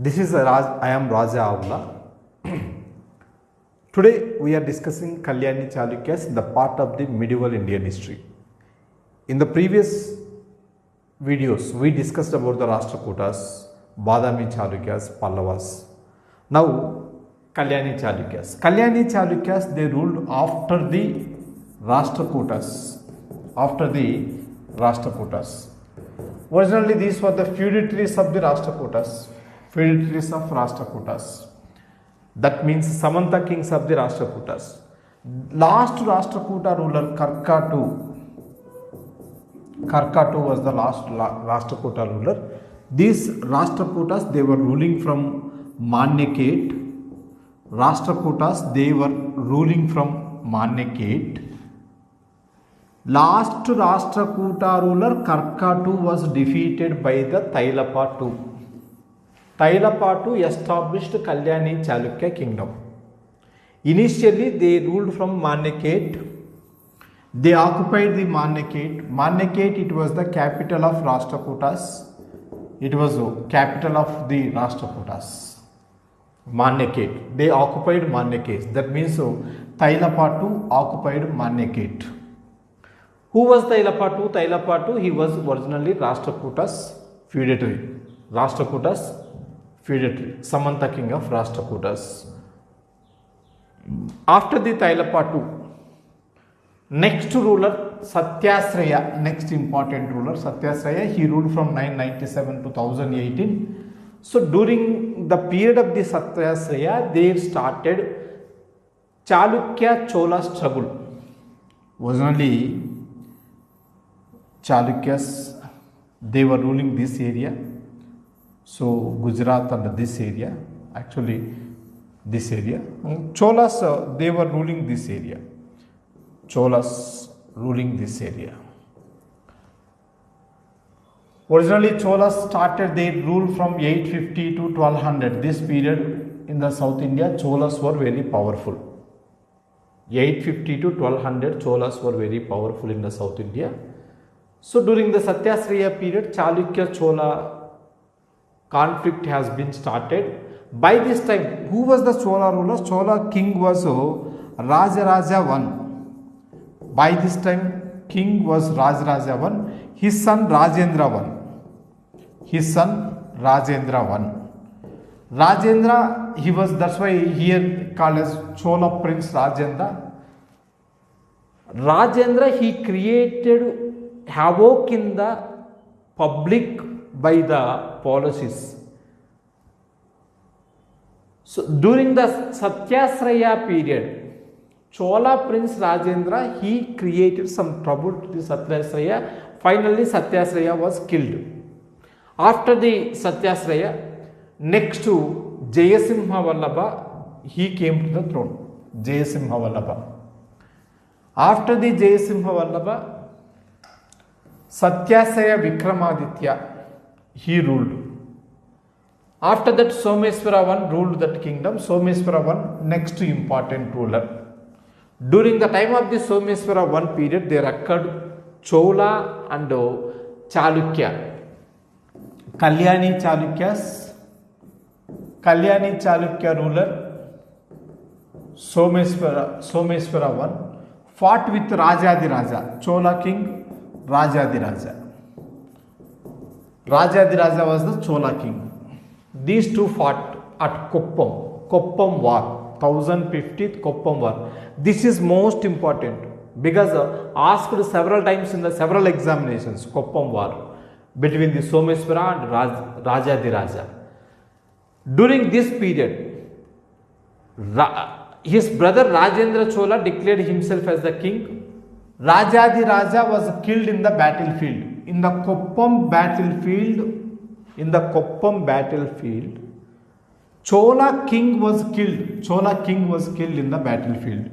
I am Raja Avula. Today we are discussing Kalyani Chalukyas, the part of the medieval Indian history. In the previous videos, we discussed about the Rashtrakutas, Badami Chalukyas, Pallavas. Now, Kalyani Chalukyas. Kalyani Chalukyas, they ruled after the Rashtrakutas. Originally, these were the feudatories of the Rashtrakutas. That means Samanta kings of the Rashtrakutas. Last Rashtrakuta ruler Karkatu was the last Rashtrakuta ruler. These Rashtrakutas, they were ruling from Manyakhet. Last Rashtrakuta ruler Karkatu was defeated by the Tailapa II. Tailapa II established Kalyani Chalukya kingdom. Initially, they ruled from Manyakhet. They occupied the Manyakhet. Manyakhet, it was the capital of Rashtrakutas. It was the capital of the Rashtrakutas. Manyakhet. They occupied Manyakhet. That means Tailapa II occupied Manyakhet. Who was Tailapa II? Tailapa II, he was originally Rashtrakutas feudatory. Samanta king of Rashtrakutas. After the Tailapa II, next ruler Satyasraya, next important ruler Satyasraya, he ruled from 997 to 1018. So during the period of the Satyasraya, they started Chalukya Chola struggle. Originally, Chalukyas, they were ruling this area. So Gujarat and this area, Cholas, they were ruling this area. Originally, Cholas started their rule from 850 to 1200. This period in the South India, Cholas were very powerful. 850 to 1200, Cholas were very powerful in the South India. So during the Satyasraya period, Chalukya Chola conflict has been started. By this time, who was the Chola ruler? Chola king was Rajaraja I. By this time, king was Rajaraja I. His son Rajendra I. Rajendra, he was, that's why here called as Chola Prince Rajendra. Rajendra, he created havoc in the public by the policies. So during the Satyasraya period, Chola Prince Rajendra, he created some trouble to the Satyasraya. Finally, Satyasraya was killed. After the Satyasraya, next to Jayasimha Vallabha, he came to the throne. After the Jayasimha Vallabha, Satyasraya Vikramaditya, he ruled. After that, Someswara I ruled that kingdom. Someswara I, next important ruler. During the time of the Someswara I period, there occurred Chola and Chalukya. Kalyani Chalukya ruler Someswara I fought with Rajadiraja. Chola king Rajadiraja. Rajadiraja was the Chola king. These two fought at Koppam war, 1050th Koppam war. This is most important because asked several times in the several examinations, Koppam war between the Someswara and Rajadiraja. During this period, his brother Rajendra Chola declared himself as the king. Rajadiraja was killed in the battlefield. In the Koppam battlefield, Chola king was killed in the battlefield.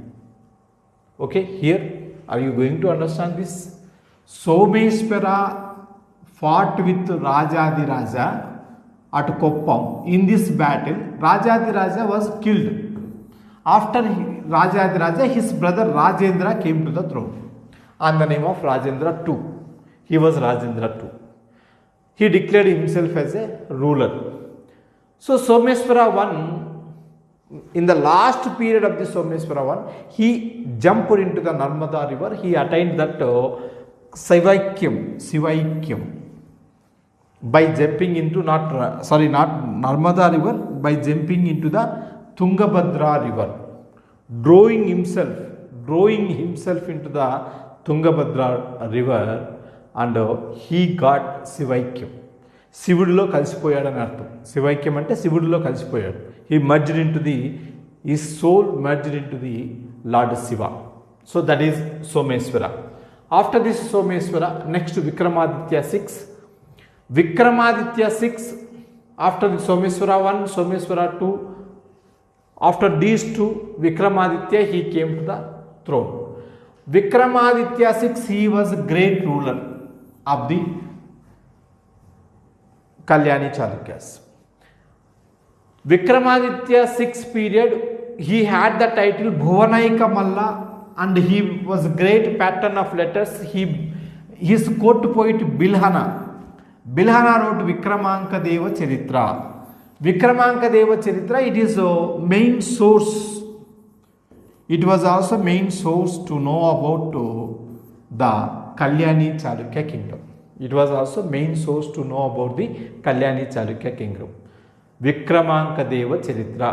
Okay, here are you going to understand this? Someswara fought with Rajadiraja at Koppam. In this battle, Rajadiraja was killed. After Rajadiraja, his brother Rajendra came to the throne on the name of Rajendra II. He was Rajendra II. He declared himself as a ruler. So Someswara I, in the last period of the Someswara I, he jumped into the Narmada river. He attained that Sivaikyam by jumping into not Narmada river, by jumping into the Tungabhadra river, drawing himself into the Tungabhadra river, and he got Sivaikyam. శివుడిలో కలిసిపోయాడని అర్థం. శివైక్యం అంటే శివుడిలో కలిసిపోయాడు. He merged into the his soul merged into the lord Shiva. So that is Someshwara. After this Someshwara, next Vikramaditya 6. Vikramaditya 6, after the Someshwara 1, Someshwara 2, after these 2, Vikramaditya he came to the throne. Vikramaditya 6, he was a great ruler of the Kalyani Chalukyas. Vikramaditya 6 period, he had the title Bhuvanaika Malla, and he was a great pattern of letters. His court poet Bilhana wrote Vikramanka Deva Charitra. Vikramanka Deva Charitra, it is a main source. It was also main source to know about the Kalyani Chalukya kingdom. It was also main source to know about the Kalyani Chalukya kingdom. Vikramanka Deva Charitra.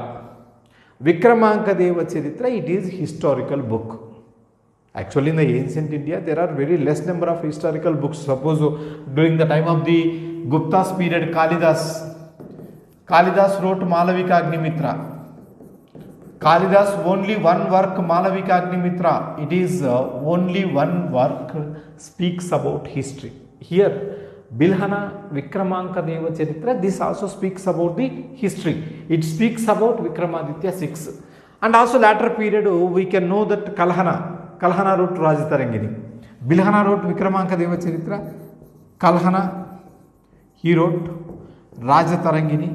Vikramanka Deva Charitra, it is historical book. Actually, in the ancient India, there are very less number of historical books. Suppose during the time of the Gupta's period, Kalidas wrote Malavika Agnimitra. Kalidas only one work, Malavika Agnimitra. It is only one work speaks about history. Here, Bilhana Vikramanka Deva Charitra, this also speaks about the history. It speaks about Vikramaditya 6. And also later period, we can know that Kalhana wrote Rajatarangini. Bilhana wrote Vikramanka Deva Charitra. Kalhana, he wrote Rajatarangini.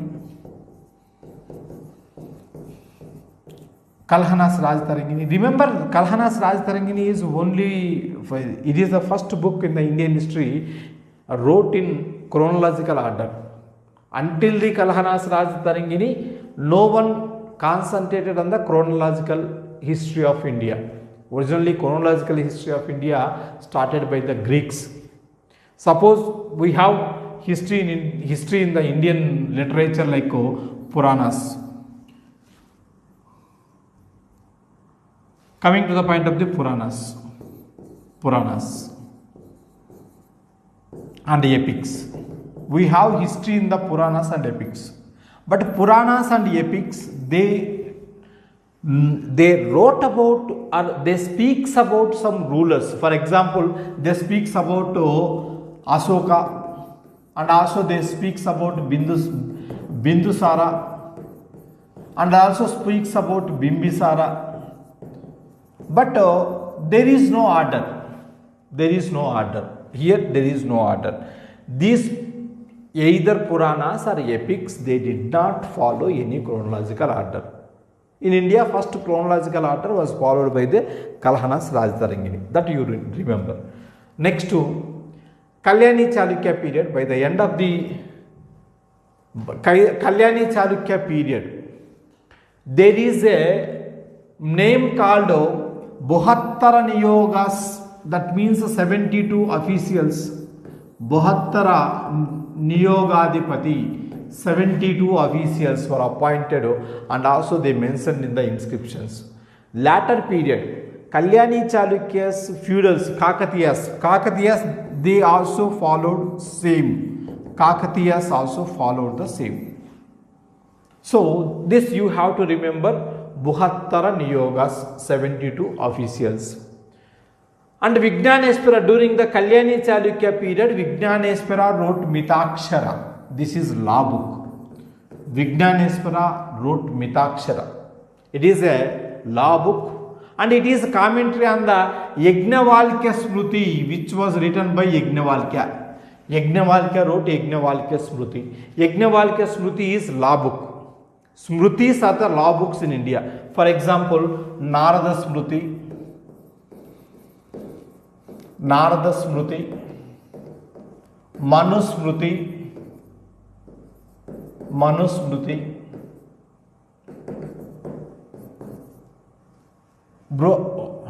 Kalhana's Rajatarangini. Remember, Kalhana's Rajatarangini is it is the first book in the Indian history wrote in chronological order. Until the Kalhana's Rajatarangini, no one concentrated on the chronological history of India. Originally, chronological history of India started by the Greeks. Suppose we have history in the Indian literature like Puranas. Coming to the point of the Puranas and epics. We have history in the Puranas and epics. But Puranas and epics, they wrote about, or they speaks about some rulers. For example, they speaks about Asoka, and also they speaks about Bindusara, and also speaks about Bimbisara. But there is no order. Here there is no order. These either Puranas or epics, they did not follow any chronological order. In India, first chronological order was followed by the Kalhana's Rajatarangini. That you remember. Next to Kalyani Chalukya period, by the end of the Kalyani Chalukya period, there is a name called Bohattara Niyogas, that means 72 officials. Bohattara Niyogadipati, 72 officials were appointed, and also they mentioned in the inscriptions. Latter period, Kalyani Chalukyas, feudals, Kakatiyas, they also followed same. Kakatiyas also followed the same. So this you have to remember. Bohattara Niyogas, 72 officials. And Vijnaneshwara, during the Kalyani Chalukya period, Vijnaneshwara wrote Mitakshara. This is law book. Vijnaneshwara wrote Mitakshara. It is a law book, and it is a commentary on the Yajnavalkya Smruti, which was written by Yajnavalkya. Yajnavalkya wrote Yajnavalkya Smruti. Yajnavalkya Smruti is law book. Smrutis are the law books in India. For example, Narada Smruti, Manu Smruti, Manusmriti.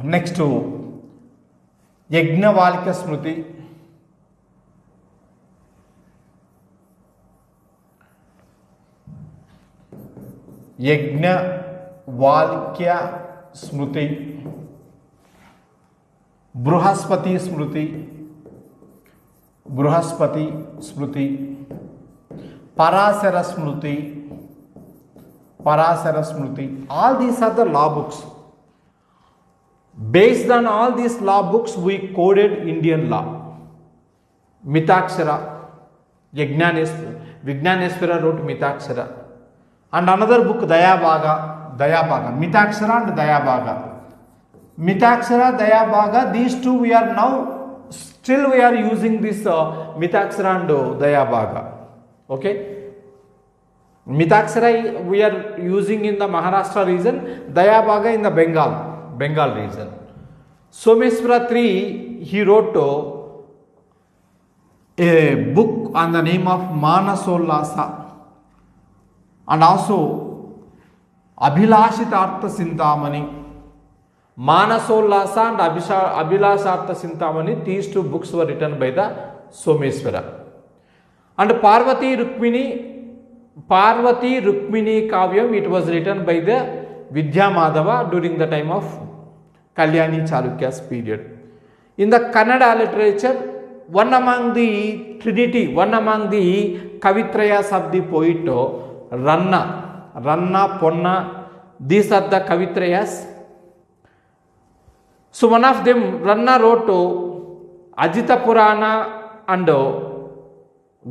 Next to Yajnavalkya Smriti. Yajnavalkya Smriti. Bruhaspati Smriti. Bruhaspati Smriti. Parasara Smriti. Parasara Smriti. All these are the law books. Based on all these law books, we coded Indian law. Mitakshara, Vijnaneshwara wrote Mitakshara. And another book, Dayabhaga, Mitakshara and Dayabhaga. Mitakshara, Dayabhaga, these two we are now, still we are using this Mitakshara and Dayabhaga. Okay. Mitakshara we are using in the Maharashtra region, Dayabhaga in the Bengal region. Someshwara III, he wrote a book on the name of Manasollasa and also Abhilashitartha Sintamani. Manasollasa and Abhilashitartha Sintamani, these two books were written by the Someshwara. And Parvati Rukmini Kavyam, it was written by the Vidya Madhava during the time of Kalyani Chalukya's period. In the Kannada literature, one among the trinity, one among the Kavitrayas of the poet, Ranna, Ponna, these are the Kavitrayas. So one of them, Ranna wrote Ajita Purana and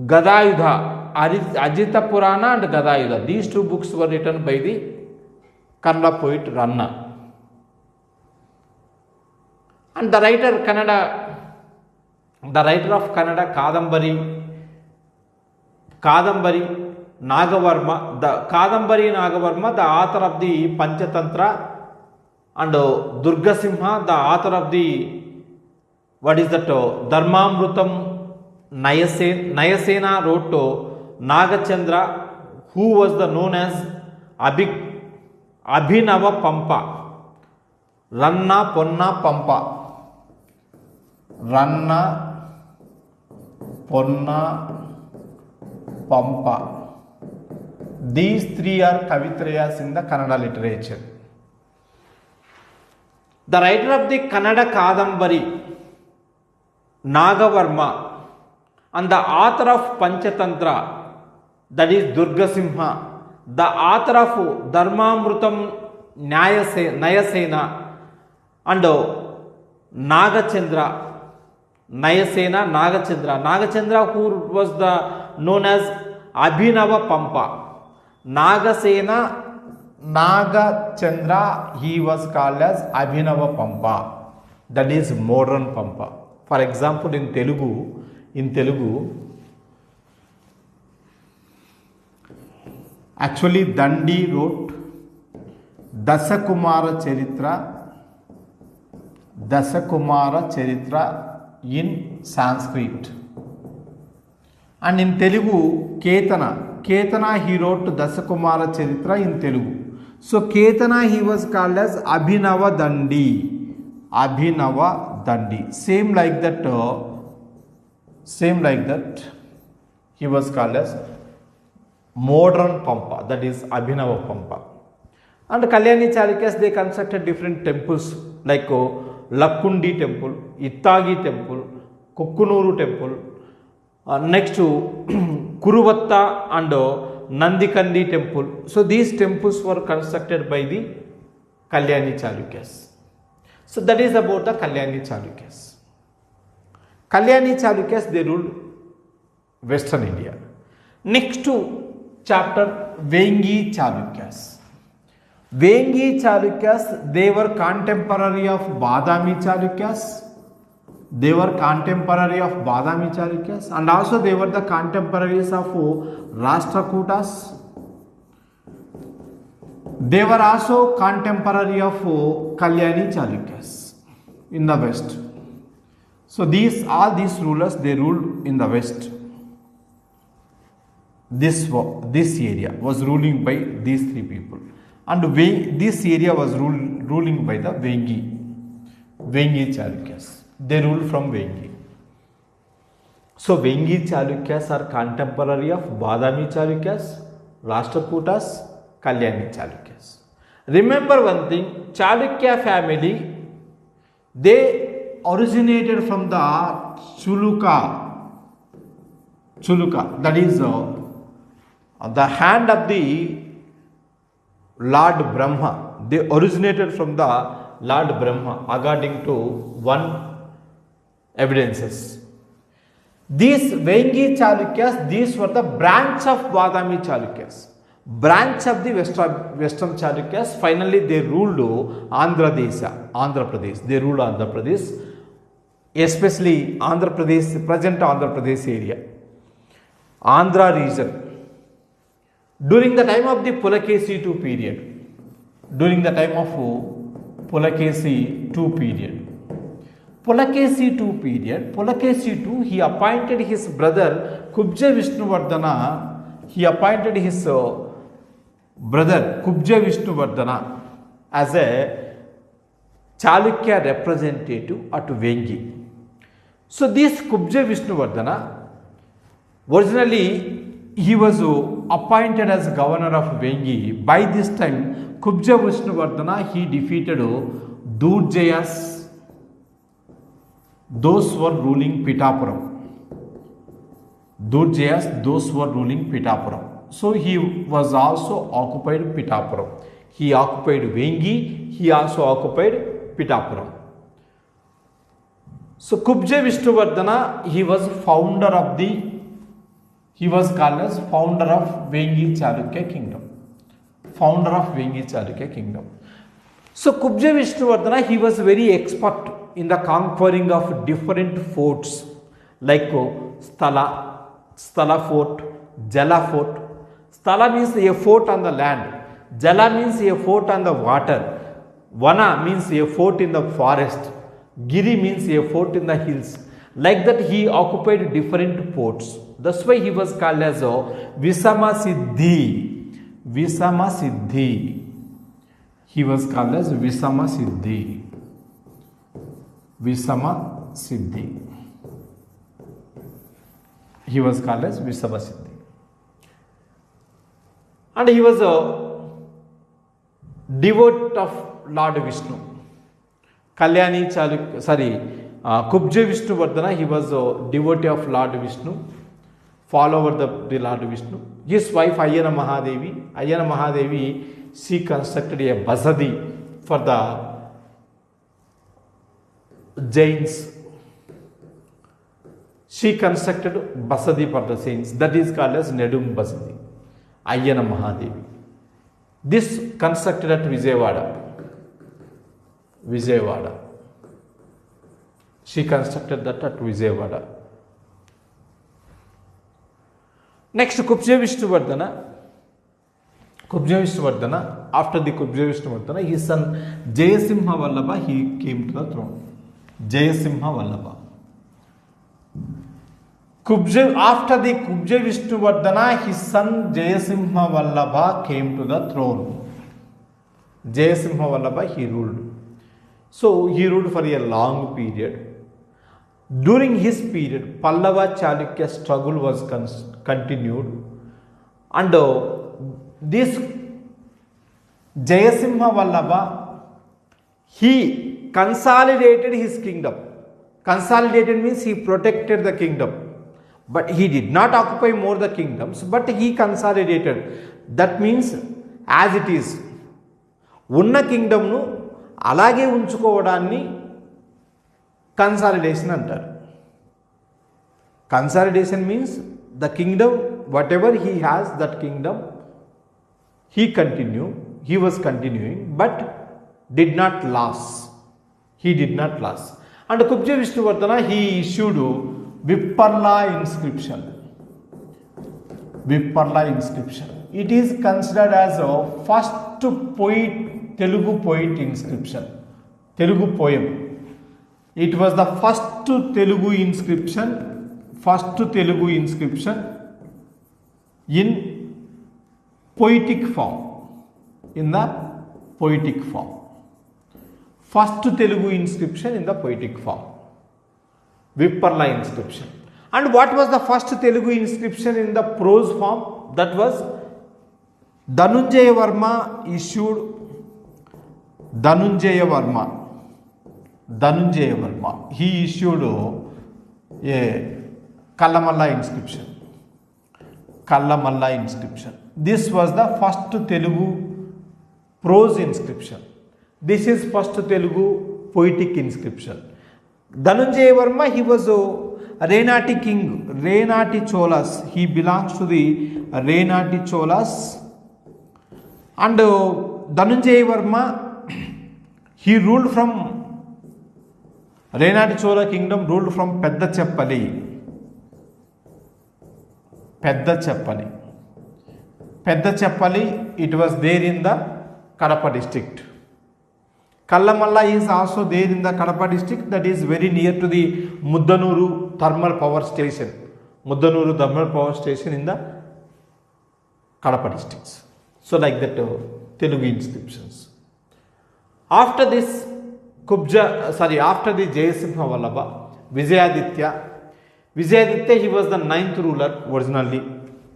Gadayudha. Ajita Purana and Gadayudha. These two books were written by the Kannada poet Ranna. And the writer of Kannada, Kadambari Nagavarma, the author of the Panchatantra, and Durga Simha, the author of the, Dharmamrutam Nayasena wrote Nagachandra, who was known as Abhinava Pampa. Ranna, Ponna, Pampa. Ranna, Ponna, Pampa. These three are Kavitrayas in the Kannada literature. The writer of the Kannada Kadambari, Nagavarma, and the author of Panchatantra, that is Durga Simha, the author of Dharmamrutam Nayasena, and Nagachandra, Nagachandra, who was known as Abhinava Pampa. Nagachandra, he was called as Abhinava Pampa, that is modern Pampa. For example, in Telugu, actually Dandi wrote Dasakumara Charitra in Sanskrit. And in Telugu, Ketana he wrote Dasakumara Charitra in Telugu. So Ketana he was called as Abhinava Dandi. Same like that he was called as modern Pampa, that is Abhinava Pampa. And Kalyani Chalukyas, they constructed different temples like Lakkundi temple, Ittagi temple, Kokkunuru temple, next to Kuruvatta and Nandikandi temple. So these temples were constructed by the Kalyani Chalukyas. So that is about the Kalyani Chalukyas. Kalyani Chalukyas, they ruled Western India. Next to chapter, Vengi Chalukyas. Vengi Chalukyas, they were contemporary of Badami Chalukyas. And also they were the contemporaries of Rashtrakutas. They were also contemporary of Kalyani Chalukyas in the West. So all these rulers, they ruled in the West. this area was ruling by these three people, and this area was ruling by the Vengi Chalukyas. They ruled from Vengi. So Vengi Chalukyas are contemporary of Badami Chalukyas, Rashtrakutas, Kalyani Chalukyas. Remember one thing, Chalukya family, they originated from the Chuluka, that is the hand of the Lord Brahma. They originated from the Lord Brahma according to one evidences. These Vengi Chalukyas, these were the branch of Badami Chalukyas, branch of the Western Chalukyas. Finally, they ruled Andhra Pradesh. They ruled Andhra Pradesh, especially Andhra Pradesh, present Andhra Pradesh area, Andhra region. During the time of the Pulakesi II period, Pulakesi II, he appointed his brother Kubja Vishnuvardhana as a Chalukya representative at Vengi. So this Kubja Vishnuvardhana, originally he was appointed as governor of Vengi. By this time, Kubja Vishnuvardhana, he defeated Durjayas. Those were ruling Pitapuram. Durjayas, those were ruling Pitapuram. So he was also occupied Pitapuram. He occupied Vengi, he also occupied Pitapuram. So Kubja Vishnuvardhana, he was called as founder of Vengi Chalukya kingdom. So Kubja Vishnuvardhana, he was very expert in the conquering of different forts like Sthala fort, Jala fort. Sthala means a fort on the land. Jala means a fort on the water. Vana means a fort in the forest. Giri means a fort in the hills. Like that, he occupied different forts. That's why he was called as Visama Siddhi. He was called as Visama Siddhi. He was called as Visama Siddhi. And he was a devotee of Lord Vishnu. Kubja Vishnuvardhana, he was a devotee of Lord Vishnu, follower of the Lord Vishnu. His wife Ayyana Mahadevi, she constructed a basadi for the Jains. She constructed basadi for the saints. That is called as Nedum Basadi. Ayyana Mahadevi. This constructed at Vijayawada. She constructed that at Vijayawada. Next, Kubja Vishnuvardhana. After the Kubja Vishnuvardhana, his son Jayasimha Vallabha, he came to the throne. Jayasimha Vallabha. After the Kubja Vishnuvardhana, his son Jayasimha Vallabha came to the throne. Jayasimha Vallabha, he ruled. So he ruled for a long period. During his period, Pallava Chalukya struggle was continued, and this Jayasimha Vallabha, he consolidated his kingdom. Consolidated means he protected the kingdom. But he did not occupy more the kingdoms, but he consolidated. That means as it is. Unna kingdom nu alage unchukovadanni consolidation antaru. Consolidation means the kingdom, whatever he has, that kingdom, he was continuing, but did not lose. He did not lose. And Kubja Vishnuvardhana, he issued Vipparla inscription. It is considered as a first Telugu poet inscription. Telugu poem. It was the first Telugu inscription in poetic form. In the poetic form. First Telugu inscription in the poetic form. Vipparla inscription. And what was the first Telugu inscription in the prose form? That was Dhanunjaya Varma issued. Dhanunjaya Varma. He issued a Kallamalla inscription. This was the first Telugu prose inscription. This is first Telugu poetic inscription. Dhanunjaya Varma, he was a Renati king, Renati Cholas. He belongs to the Renati Cholas. And Dhanunjaya Varma, he ruled from Renati Chola kingdom, ruled from Peddacheppally. It was there in the Kadapa district. Kallamalla is also there in the Kadapa district, that is very near to the Muddanuru thermal power station. In the Kadapa districts. So like that Telugu inscriptions. After this after the Jayasimha Vallabha, Vijayaditya, he was the 9th ruler originally.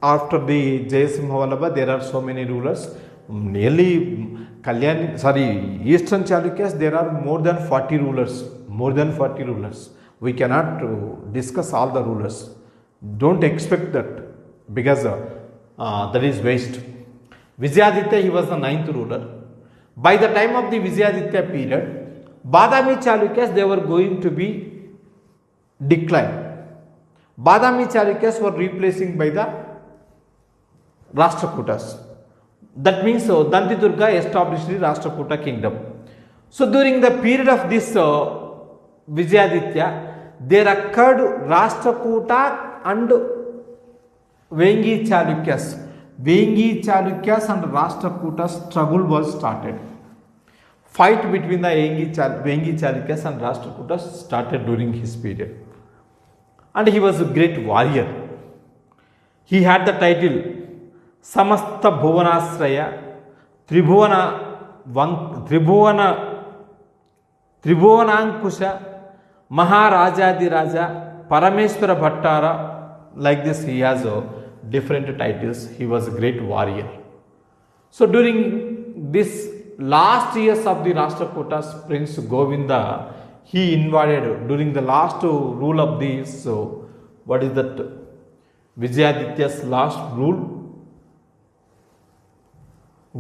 After the Jayasimha Vallabha, there are so many rulers. Nearly Eastern Chalukyas, there are more than 40 rulers. We cannot discuss all the rulers. Don't expect that, because that is waste. Vijayaditya, he was the 9th ruler. By the time of the Vijayaditya period, Badami Chalukyas, they were going to be declined. Badami Chalukyas were replacing by the Rashtrakutas. That means Dantidurga established the Rashtrakuta kingdom. So during the period of this Vijayaditya, there occurred Rashtrakuta and Vengi Chalukyas. Vengi Chalukyas and Rashtrakuta struggle was started. Fight between the Vengi Chalukyas and Rashtrakutas started during his period. And he was a great warrior. He had the title Samasta Bhuvanasraya, Tribhuvanankusha, Maharajadiraja, Parameshwara Bhattara. Like this, he has different titles. He was a great warrior. So during this last years of the Rashtrakutas, Prince Govinda, he invaded during the last rule of this. So what is that? Vijayaditya's last rule.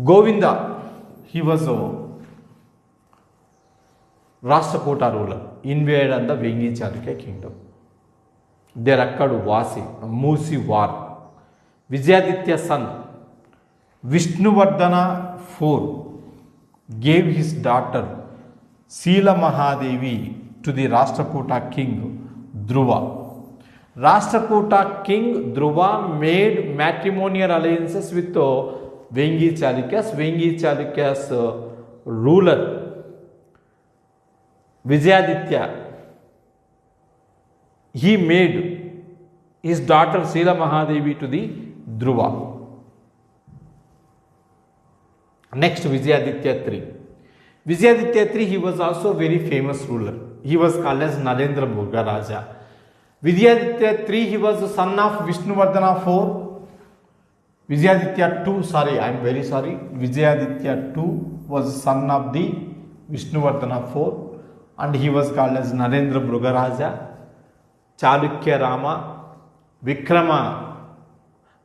Govinda, he was a Rashtrakuta ruler, invaded on the Vengi Chalukya kingdom. There occurred Musi war. Vijayaditya's son, Vishnuvardhana IV, gave his daughter Sila Mahadevi to the Rashtrakuta king Dhruva. Rashtrakuta king Dhruva made matrimonial alliances with Vengi Chalukyas. Vengi Chalukyas ruler Vijayaditya, he made his daughter Sila Mahadevi to the Dhruva. Next, Vijayaditya III. Vijayaditya III, he was also a very famous ruler. He was called as Narendra Murga Raja. Vijayaditya III, he was the son of Vishnuvardhana IV. Vijayaditya II, Vijayaditya II was the son of the Vishnuvardhana IV, and he was called as Narendra Murga Raja, Chalukya Rama,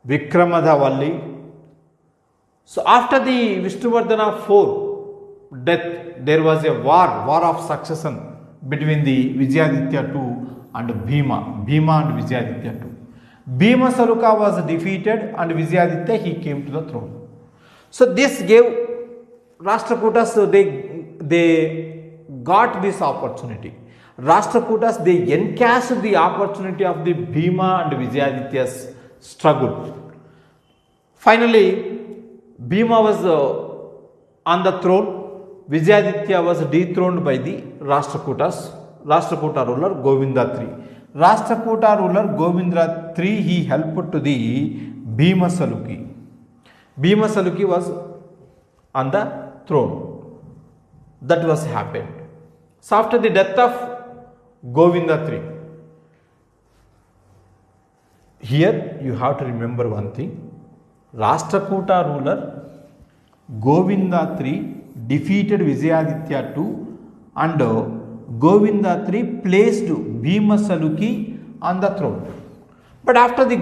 Vikramadhavalli. So after the Vishnuvardhana IV death, there was a war of succession between the Vijayaditya II and Bhima and Vijayaditya II. Bhima Saluka was defeated and Vijayaditya, he came to the throne. So this gave Rashtrakutas, they got this opportunity. Rashtrakutas, they encashed the opportunity of the Bhima and Vijayaditya's struggle. Finally, Bhima was on the throne. Vijayaditya was dethroned by the Rashtrakuta ruler Govinda III. Rashtrakuta ruler Govinda III, he helped to the Bhimasaluki. Bhimasaluki was on the throne. That was happened. So after the death of Govinda III, here you have to remember one thing. Rashtrakuta ruler Govinda III defeated Vijayaditya II, and Govinda III placed Bhimasaluki on the throne. But after the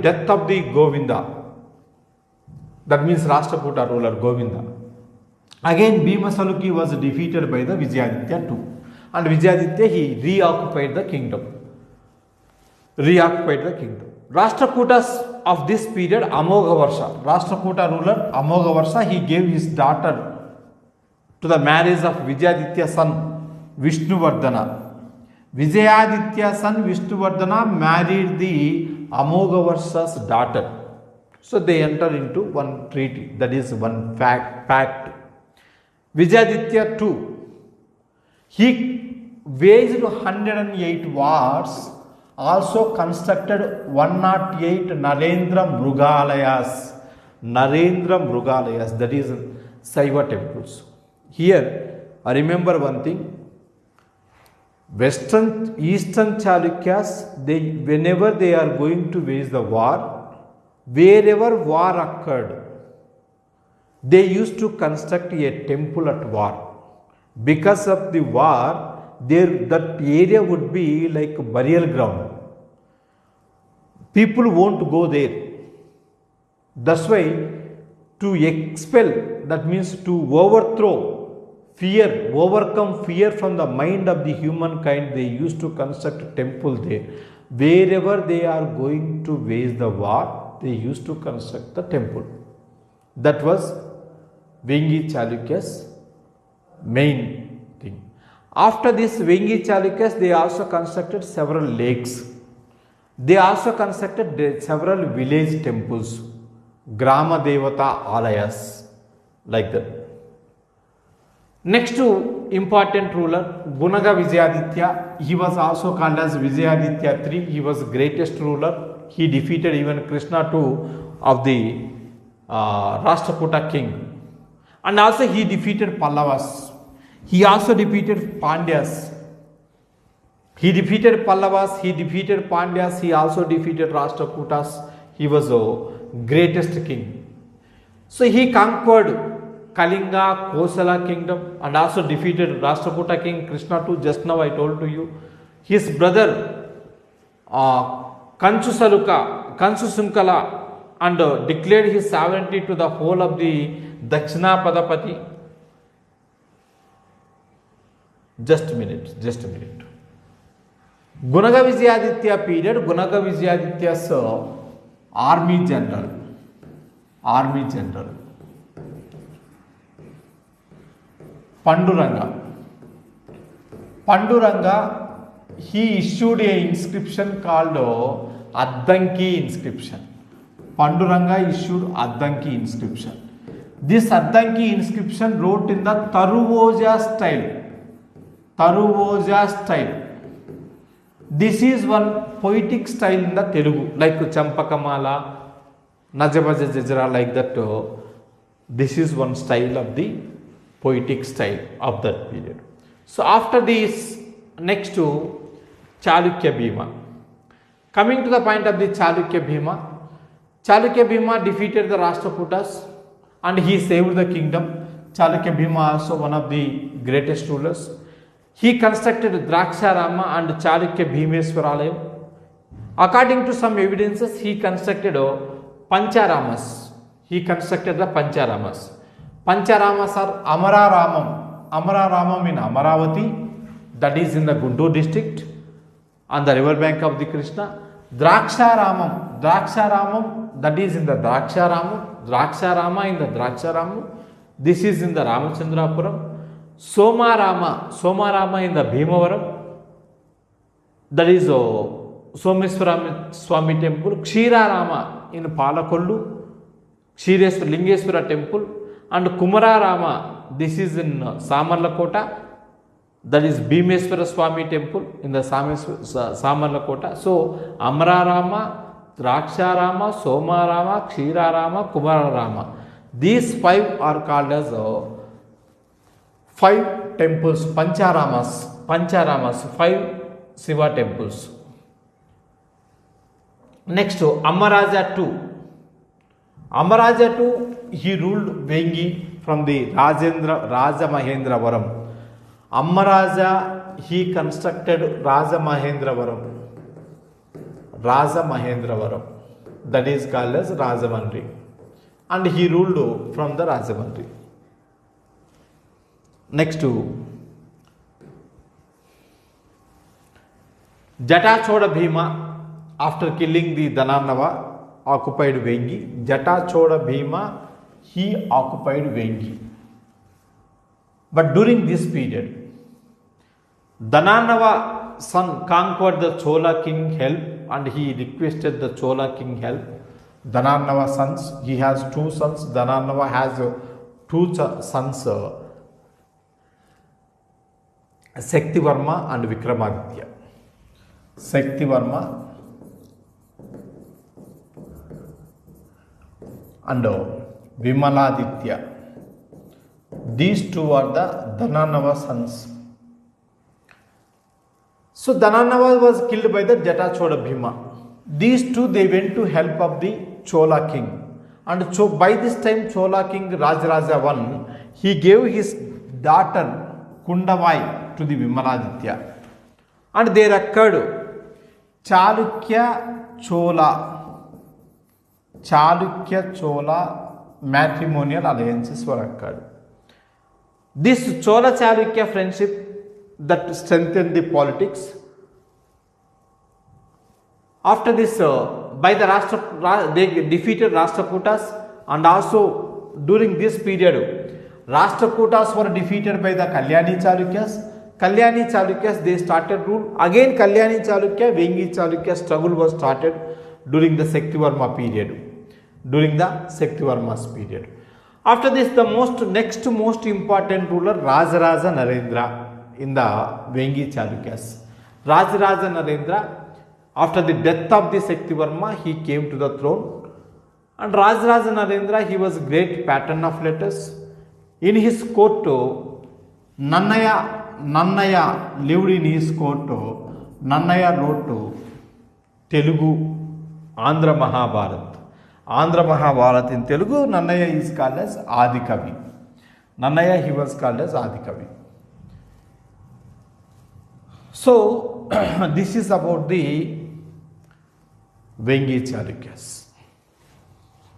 death of the Govinda, that means Rashtrakuta ruler Govinda, again Bhimasaluki was defeated by the Vijayaditya II, and Vijayaditya he reoccupied the kingdom. Rashtrakutas of this period, Amogavarsha, Rashtrakuta ruler Amogavarsha, he gave his daughter to the marriage of Vijayaditya's son Vishnuvardhana. Vijayaditya's son Vishnuvardhana married the Amogavarsha's daughter. So they enter into one treaty, that is one pact. Vijayaditya II, he waged 108 wars, also constructed 108 Narendra Mrugalayas, that is Saiva temples. Here, I remember one thing, Eastern Chalukyas, whenever they are going to wage the war, wherever war occurred, they used to construct a temple at war. Because of the war, that area would be like a burial ground. People won't go there. That's why to expel, that means to overcome fear from the mind of the humankind, they used to construct a temple there. Wherever they are going to wage the war, they used to construct the temple. That was Vengi Chalukya's main thing. After this Vengi Chalukyas, they also constructed several lakes. They also constructed several village temples, Grama Devata Alayas, like that. Next to important ruler, Gunaga Vijayaditya, he was also called as Vijayaditya III. He was greatest ruler. He defeated even Krishna II of the Rashtrakuta king. And also he defeated Pallavas. He also defeated Pandyas. He defeated Pallavas, he defeated Pandyas, he also defeated Rashtrakutas. He was the greatest king. So he conquered Kalinga, Kosala kingdom, and also defeated Rashtrakuta king Krishna II, just now I told to you. His brother Kansusunkala, and declared his sovereignty to the whole of the Dakshinapadapati. Just a minute. Gunaga Vijayaditya period, Gunaga Vijayaditya's army general. Panduranga, he issued a inscription called Addanki inscription. Panduranga issued Addanki inscription. This Addanki inscription wrote in the Taruvoja style. This is one poetic style in the Telugu, like Champakamala, Najabaja Jajara, like that. This is one style of the poetic style of that period. So after this, next to Chalukya Bhima. Coming to the point of the Chalukya Bhima defeated the Rashtrakutas and he saved the kingdom. Chalukya Bhima also one of the greatest rulers. He constructed Draksharama and Chalukya Bhimeswaralayam. According to some evidences, he constructed Pancharamas. Pancharamas are Amararamam in Amaravati, that is in the Guntur district, on the river bank of the Krishna. Draksharamam, that is in the Draksharama in the Draksharamam. This is in the Ramachandrapuram. Somarama in the Bhimavaram, that is Someswara Swami temple. Kshirarama in Palakollu, Lingeshwara temple, and Kumararama, this is in Samarlakota, that is Bhimeswara Swami temple in the Samarlakota. So Amararama, Draksharama, Somarama, Kshirarama, Kumararama. These five are called as five temples, Pancharamas, five Shiva temples. Next, Amaraja II. Amaraja II, he ruled Vengi from the Rajamahendravaram. Amaraja, he constructed Rajamahendravaram. That is called as Rajamandri. And he ruled from the Rajamandri. Next to Jatachoda Bhima, after killing the Dhanannava, occupied Vengi. Jatachoda Bhima, he occupied Vengi. But during this period, Dhanannava son conquered the Chola king help, and he requested the Chola king help. Dhanannava sons, he has two sons. Dhanannava has two sons, Shaktivarma and Vikramaditya. Shaktivarma and Vimaladitya. These two are the Dhanannava sons. So Dhanannava was killed by the Jatachoda Bhima. These two, they went to help of the Chola king. And so by this time Chola king Rajaraja I, he gave his daughter Kundavai to the Vimaladitya. And there occurred Chalukya Chola matrimonial alliances were occurred. This Chola Chalukya friendship that strengthened the politics. After this, by the they defeated Rashtrakutas, and also during this period, Rashtrakutas were defeated by the Kalyani Chalukyas. Kalyani Chalukyas, they started rule. Again Kalyani Chalukya, Vengi Chalukya struggle was started during the Shaktivarma period. After this, the next most important ruler, Rajaraja Narendra in the Vengi Chalukyas. Rajaraja Narendra, after the death of the Shaktivarma, he came to the throne. And Rajaraja Narendra, he was great patron of letters. In his court, Nannaya lived in his court. Nannaya wrote Telugu Andhra Mahabharat. Andhra Mahabharat in Telugu, Nannaya is called as Adikavi. Nannaya, he was called as Adikavi. So, this is about the Vengi Chalukyas.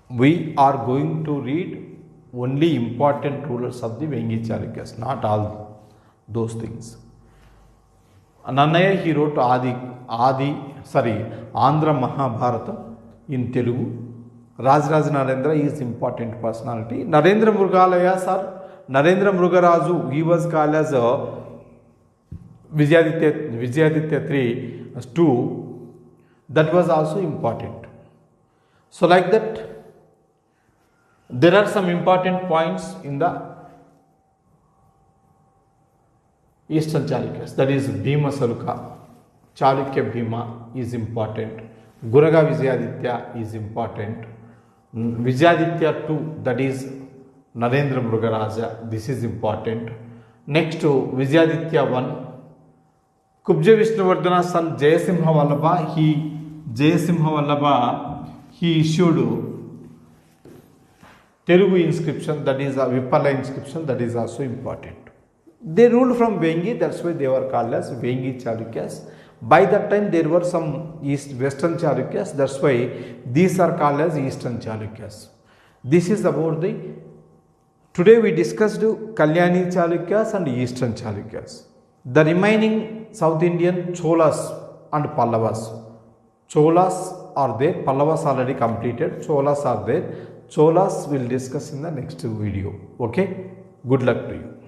We are going to read only important rulers of the Vengi Chalukyas, not all those things. Nannaya, he wrote Andhra Mahabharata in Telugu. Rajaraja Narendra is important personality. Narendra Mrugalaya sir, Narendra Mrugaraju, he was called as Vijayaditya II. That was also important. So like that, there are some important points in the Eastern Chalukyas. That is Bhima Saluka, Chalukya Bhima is important. Guraga Vijayaditya is important. Vijayaditya II, that is Narendra Mrugaraja, this is important. Next to Vijayaditya I, Kubja Vishnuvardhana son Jayasimha Vallabha, he issued Telugu inscription, that is a Vippala inscription, that is also important. They ruled from Vengi, that's why they were called as Vengi Chalukyas. By that time there were some Western Chalukyas, that's why these are called as Eastern Chalukyas. This is about the, today we discussed Kalyani Chalukyas and Eastern Chalukyas. The remaining South Indian Cholas and Pallavas. Cholas are there, Pallavas already completed, Cholas are there. Cholas will discuss in the next video. Okay, good luck to you.